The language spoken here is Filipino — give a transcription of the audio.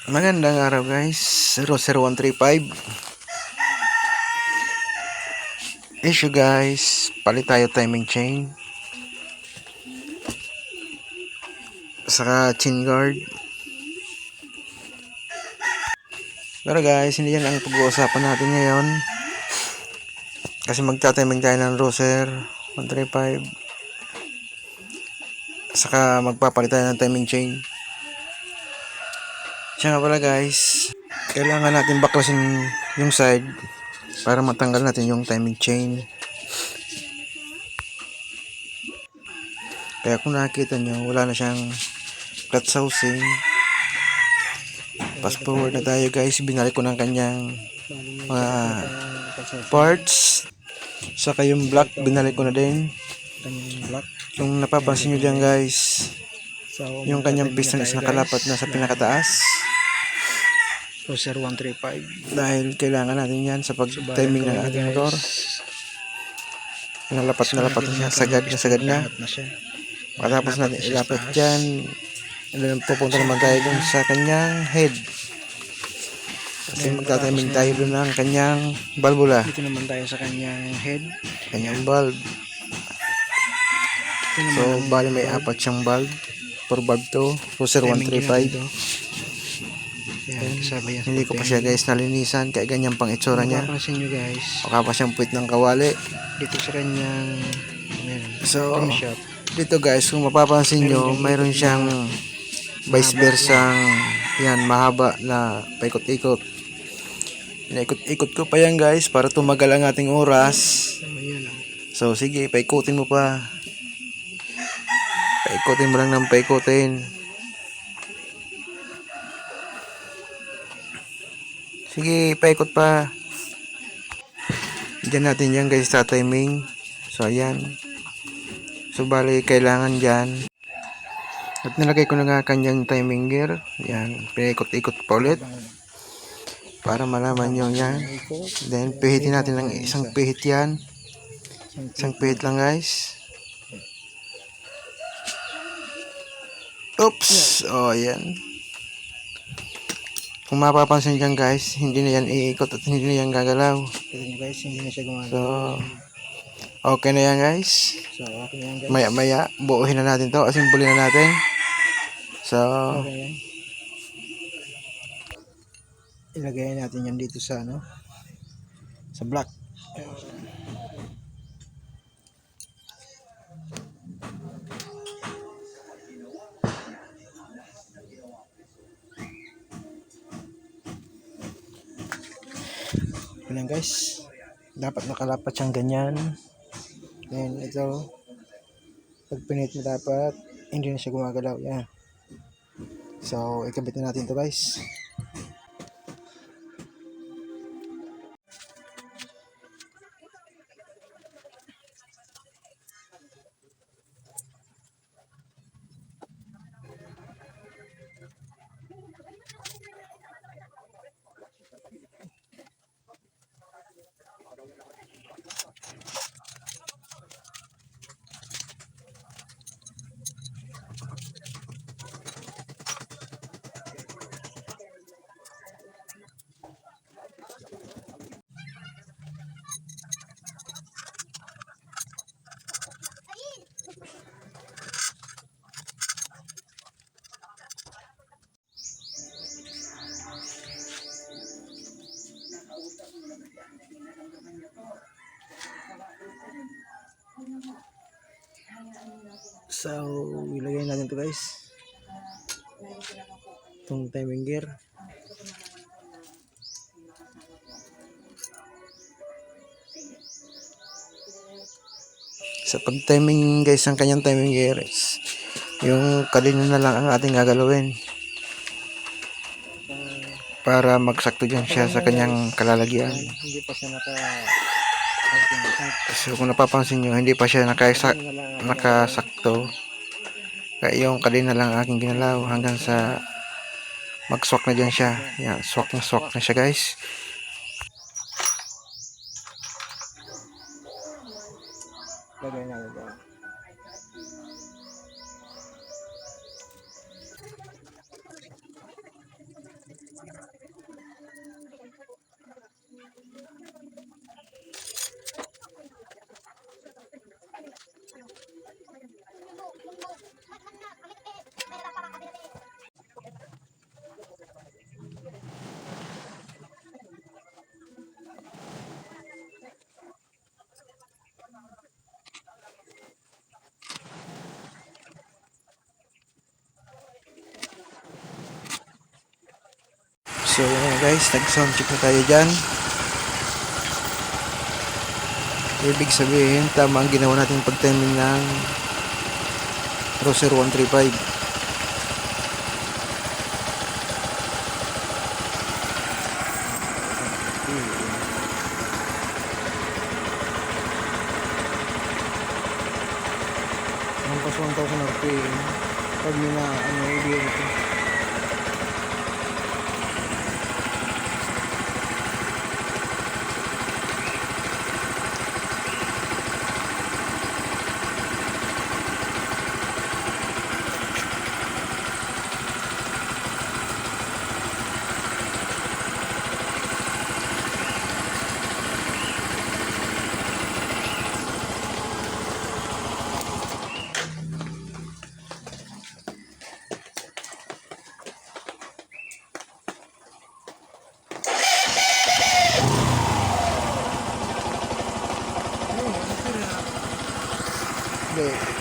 Magandang araw guys, Roser 135 issue guys, palit tayo timing chain saka chin guard. Pero guys, hindi yan ang pag-uusapan natin ngayon kasi magtatiming tayo ng Roser 135 saka magpapalit tayo ng timing chain. Siya nga pala guys, kailangan natin baklasin yung side para matanggal natin yung timing chain. Kaya kung nakikita nyo, wala na siyang clutch housing. Fast forward na tayo guys, binalik ko ng kanyang mga parts. Saka yung block, binalik ko na din. Kung napapansin nyo dyan guys, yung kanyang piston is nakalapat na sa pinakataas. Roser 135. Dahil kailangan natin yan sa pag-timing ng ating motor. Nalapat na siya, sagad na. Matapos natin ilapat dyan, pupunta naman tayo dun sa kanyang head. Kasi magtatiming tayo dun ng kanyang valvula. Dito naman tayo sa kanyang head. Kanyang valve. So, bali may apat siyang valve. For valve to, Roser 135. Hindi ko pa siya guys nalinisan, kaya ganyan pang itsura niya. Mapapansin nyo guys, Baka pa siyang puwit ng kawali. dito sa kanyang So, shop. dito guys, kung mapapansin nyo, mayroon siyang vice versang yan, mahaba na paikot-ikot. Inaikot-ikot ko pa yan guys para tumagal ang ating oras. So sige, paikutin mo pa. Paikutin mo lang ng paikutin. Sige, paikot pa. Diyan natin yan guys sa timing. So ayan. So bali kailangan dyan. At nilagay ko na nga kanyang timing gear. Yan, pinaikot-ikot pa ulit. Para malaman nyo yan. Then pihitin natin ng isang pihit yan. Isang pihit lang guys. Oops! Oh, yan. Kung mapapansin dyan guys, hindi na yan iikot at hindi na yan gagalaw. Ito nyo guys, hindi na siya gumagalaw. So, okay na yan guys. So, okay na yan guys. Maya-maya, buuhin na natin to. Asimbulin na natin. So, Okay yan. Ilagay natin yan dito sa sa block. Yan guys, dapat nakalapat siyang ganyan. Then ito, pag pinit mo dapat hindi na siya gumagalaw. Yan. So ikabit na natin to guys. So ilagay natin to guys, itong timing gear. sa pag-timing guys, ang kanyang timing gear is yung kalino na lang ang ating gagalawin. Para magsakto dyan siya sa kanyang kalalagyan. Hindi pa siya So kung napapansin nyo, hindi pa siya nakasakto. Kaya yung kalina lang aking ginalaw hanggang sa mag-swak na dyan siya. Yan, swak na siya guys. lagay natin doon. So yan guys, nag-sound check na tayo dyan. Ibig sabihin, tama ang ginawa natin pag-timing ng Cruiser 135. Hampas 1,000 RPM pag may na idea ito. Hindi.